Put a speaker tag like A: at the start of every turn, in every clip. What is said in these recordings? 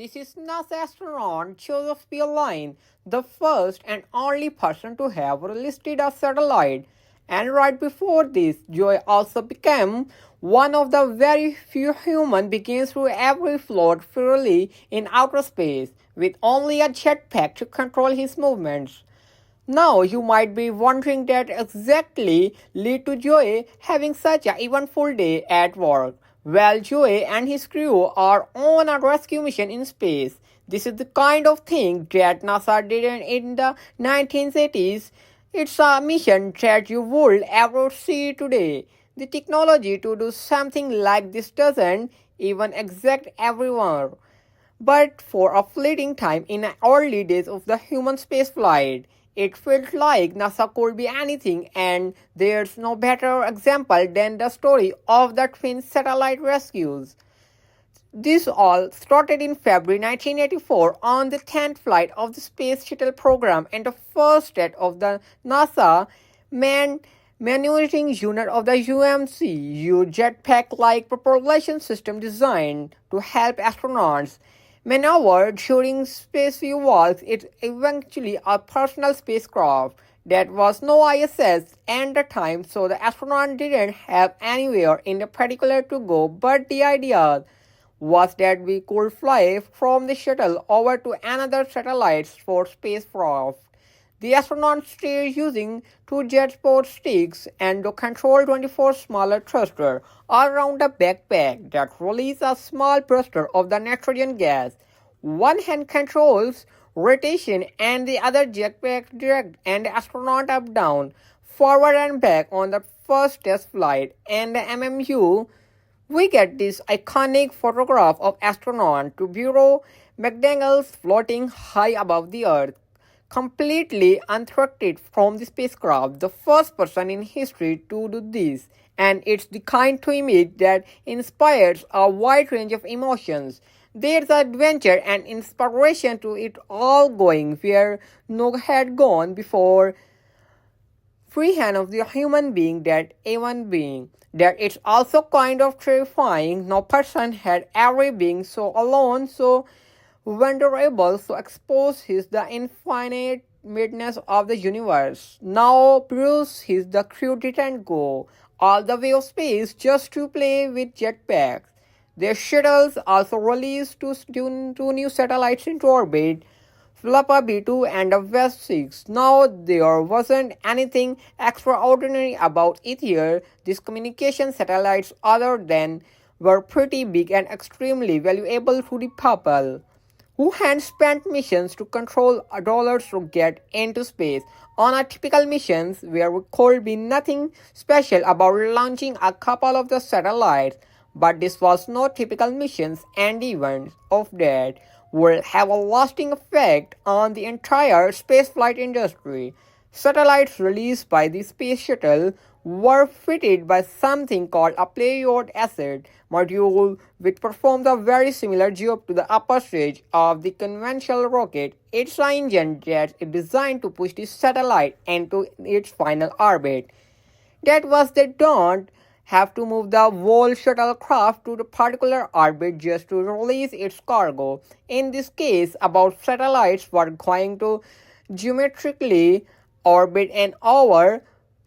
A: This is NASA astronaut Joseph P. Line, the first and only person to have released a satellite. And right before this, Joy also became one of the very few human beings who ever float freely in outer space, with only a jetpack to control his movements. Now you might be wondering that exactly led to Joey having such an eventful day at work. Well, Joey and his crew are on a rescue mission in space. This is the kind of thing that NASA did in the 1980s. It's a mission that you would ever see today. The technology to do something like this doesn't even exist everywhere. But for a fleeting time in the early days of the human spaceflight, it felt like NASA could be anything, and there's no better example than the story of the twin satellite rescues. This all started in February 1984 on the 10th flight of the Space Shuttle program and the first stage of the NASA manned maneuvering unit of the UMC jetpack-like propulsion system designed to help astronauts maneuver during spaceview walks. It's eventually a personal spacecraft. That was no ISS at the time, so the astronaut didn't have anywhere in particular to go, but the idea was that we could fly from the shuttle over to another satellite for spacecraft. The astronauts stayed using two jet sport sticks and to control 24 smaller thrusters around the backpack that release a small burst of the nitrogen gas. One hand controls rotation and the other jetpack direct and the astronaut up down, forward and back on the first test flight. And the MMU, we get this iconic photograph of astronaut to Bureau McDaniels floating high above the Earth, completely unthrusted from the spacecraft, the first person in history to do this. And it's the kind of image that inspires a wide range of emotions. There's adventure and inspiration to it all, going where no had gone before. Freehand of the human being that even being. That it's also kind of terrifying. No person had ever been so alone, so vulnerable, so exposed. He's the infinite midness of the universe. Now Bruce, his the crew didn't go all the way of space just to play with jetpacks. Their shuttles also released two new satellites into orbit, Flappa B2 and the West 6. Now there wasn't anything extraordinary about it here. These communication satellites other than were pretty big and extremely valuable to the people who had spent missions to control dollars to get into space. On a typical missions, there could be nothing special about launching a couple of the satellites, but this was no typical missions, and events of that will have a lasting effect on the entire spaceflight industry. Satellites released by the Space Shuttle were fitted by something called a payload acid module, which performs a very similar job to the upper stage of the conventional rocket. It's an engine that is designed to push the satellite into its final orbit. That was, they don't have to move the whole shuttlecraft to the particular orbit just to release its cargo. In this case, about satellites were going to geometrically orbit an over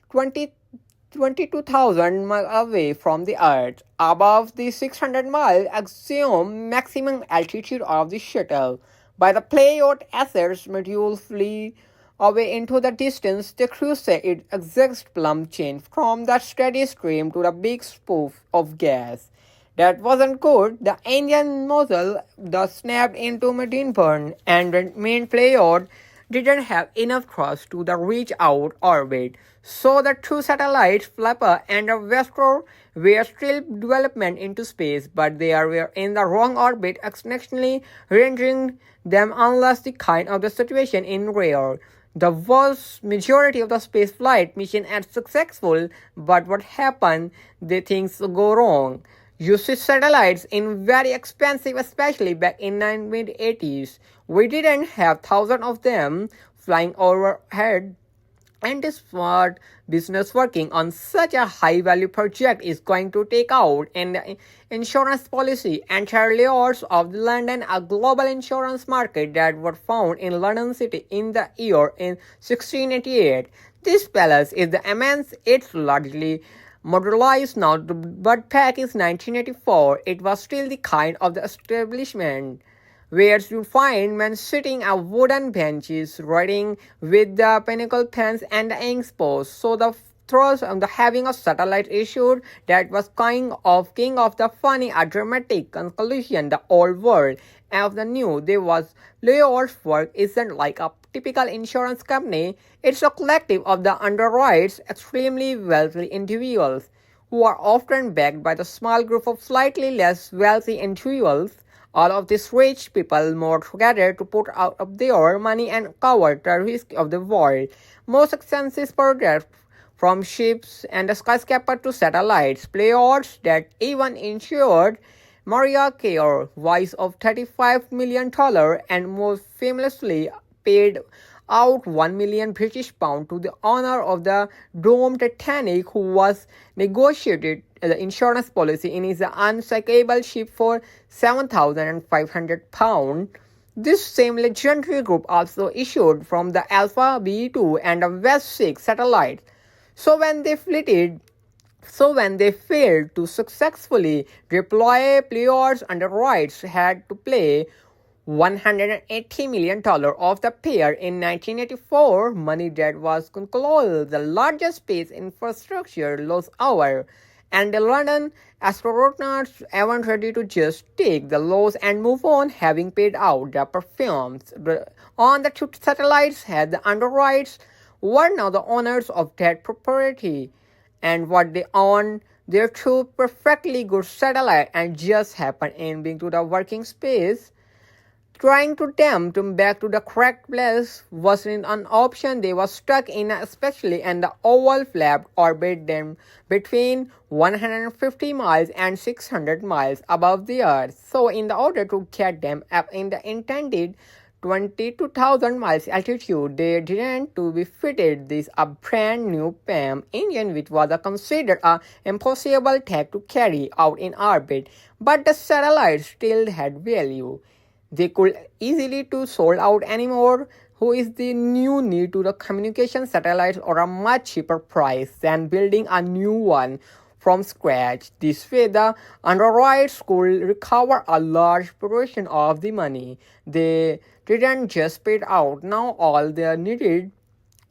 A: 22,000 miles away from the Earth, above the 600-mile axiom maximum altitude of the shuttle. By the payload acid module flew away into the distance, the crew said it exact plumb change from the steady stream to the big spoof of gas. That wasn't good. The engine nozzle snapped into machine burn, and the main payload didn't have enough thrust to reach out orbit. So the two satellites, Flapper and the Vestor, were still development into space, but they were in the wrong orbit, exceptionally rendering them unless the kind of the situation in rare. The vast majority of the spaceflight mission are successful, but what happened? The things go wrong. You see satellites in very expensive, especially back in the mid-80s. We didn't have thousands of them flying overhead And the smart business working on such a high value project is going to take out an insurance policy entirely out of the London, a global insurance market that was found in London City in the year in 1688. This palace is the immense, it's largely modernized now, but back in 1984, it was still the kind of the establishment where you find men sitting at wooden benches writing with the pinnacle pens and the ink spoons. So the thrust of the having a satellite issued that was king of the funny a dramatic conclusion the old world of the new. There was Leo's work isn't like a typical insurance company, it's a collective of the underwriters, extremely wealthy individuals who are often backed by the small group of slightly less wealthy individuals. All of these rich people more together to put out of their money and cover the risk of the world. Most expensive projects, from ships and the skyscraper to satellites, players that even insured Mariah Carey, wife of $35 million, and most famously paid out 1 million British pound to the owner of the doomed Titanic, who was negotiated the insurance policy in his unsinkable ship for £7,500. This same legendary group also issued from the Alpha B2 and the West 6 satellites. So when they flitted so when they failed to successfully deploy, players underwriters had to pay $180 million of the pair in 1984, money that was concluded the largest space infrastructure loss ever, and the London astronauts weren't ready to just take the loss and move on, having paid out their perfumes. On the two satellites had the underwriters were now the owners of that property, and what they own, their two perfectly good satellites, and just happened in being to the working space. Trying to tempt them back to the correct place wasn't an option. They were stuck in especially in the oval flapped orbit them between 150 miles and 600 miles above the Earth. So in the order to get them up in the intended 22,000 miles altitude, they didn't to be fitted this a brand new PAM engine, which was considered a impossible task to carry out in orbit. But the satellites still had value. They could easily to sold out anymore, who is the new need to the communication satellites or a much cheaper price than building a new one from scratch. This way the underwriters could recover a large portion of the money. They didn't just pay it out. Now all they needed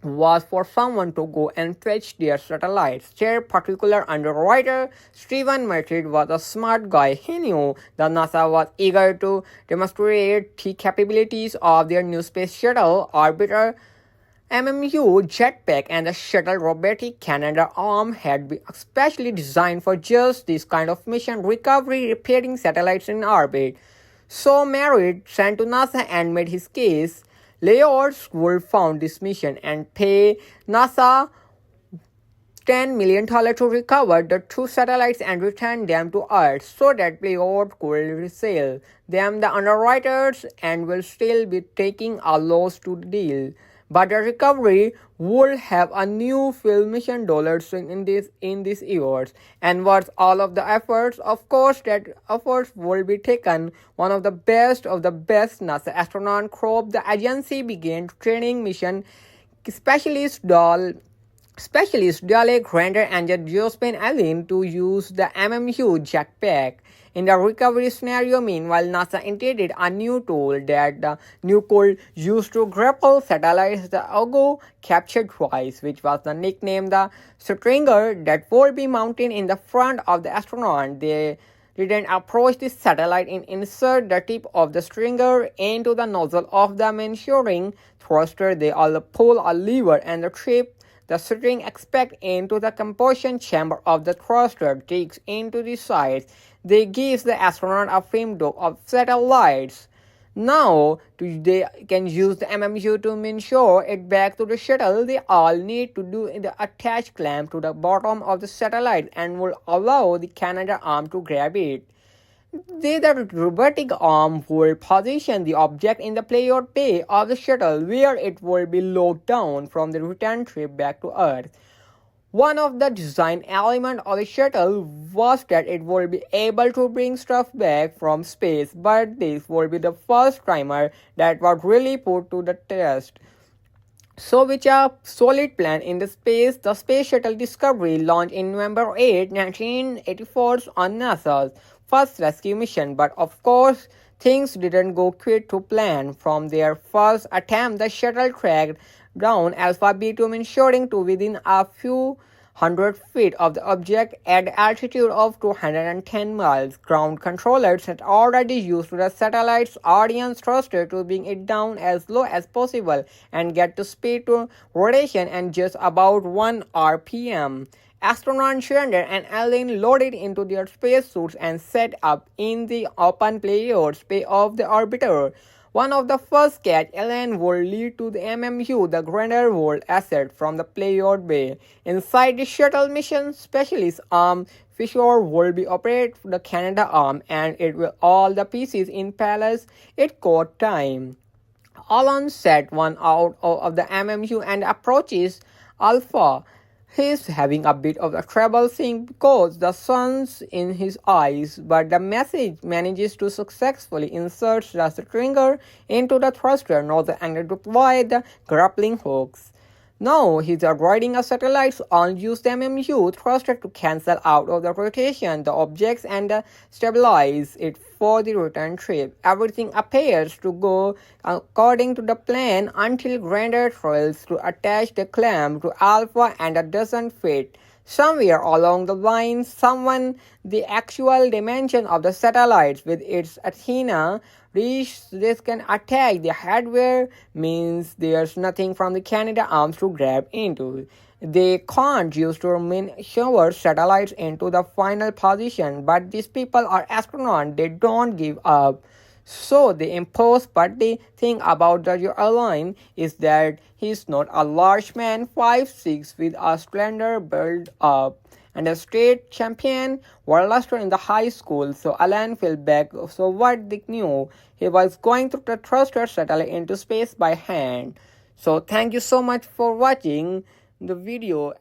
A: was for someone to go and fetch their satellites. Their particular underwriter, Stephen Merchant, was a smart guy. He knew that NASA was eager to demonstrate the capabilities of their new space shuttle orbiter MMU jetpack, and the shuttle robotic Canada arm had been especially designed for just this kind of mission, recovery, repairing satellites in orbit. So Merritt sent to NASA and made his case. Layers would fund this mission and pay NASA $10 million to recover the two satellites and return them to Earth so that players could resell them the underwriters and will still be taking a loss to the deal. But the recovery would have a new $5 million in these years, and worth all of the efforts. Of course, that efforts will be taken. One of the best NASA astronaut crew. The agency began training mission specialists Dale Grander and Josephine Allen to use the MMU jetpack. In the recovery scenario, meanwhile, NASA intended a new tool that the new could use to grapple satellites, the Argo captured twice, which was the nickname the stringer that would be mounted in the front of the astronaut. They didn't approach the satellite and insert the tip of the stringer into the nozzle of the maneuvering thruster. They all pull a lever and the trip the string expect into the combustion chamber of the thruster digs into the sides. They give the astronaut a framework of satellites. Now they can use the MMU to ensure it back to the shuttle. They all need to do the attach clamp to the bottom of the satellite and will allow the Canada arm to grab it. The robotic arm will position the object in the payload bay of the shuttle where it will be locked down from the return trip back to Earth. One of the design elements of the shuttle was that it would be able to bring stuff back from space, but this would be the first timer that was really put to the test. So, with a solid plan in the space, the Space Shuttle Discovery launched in November 8, 1984 on NASA's first rescue mission. But of course, things didn't go quite to plan. From their first attempt, the shuttle tracked down Alpha B2, ensuring to within a few 100 feet of the object at altitude of 210 miles. Ground controllers had already used the satellite's audience thruster to bring it down as low as possible and get to speed to rotation at just about 1 RPM. Astronauts surrendered and aliens loaded into their spacesuits and set up in the open payload space of the orbiter. One of the first catch aliens would lead to the MMU, the Grander World asset from the payload bay. Inside the shuttle mission, specialist arm Fisher will be operate the Canada arm, and it will all the pieces in place. It caught time. Alan set one out of the MMU and approaches Alpha. He's having a bit of a trouble seeing because the sun's in his eyes, but the message manages to successfully insert the stringer into the thruster node and deploy the grappling hooks. Now he's avoiding a satellite's unused MMU thruster to cancel out of the rotation the objects and stabilize it for the return trip. Everything appears to go according to the plan until Grander tries to attach the clamp to Alpha and it doesn't fit. Somewhere along the line, the actual dimension of the satellites with its antenna reach this can attack the hardware means there's nothing from the Canada arms to grab into. They can't use to maneuver satellites into the final position, but these people are astronauts, they don't give up. So they impose, but the thing about the airline is that he's not a large man, 5'6", with a slender build up and a state champion were luster in the high school. So Alan fell back. So what they knew, he was going to the thruster satellite into space by hand. So thank you so much for watching the video.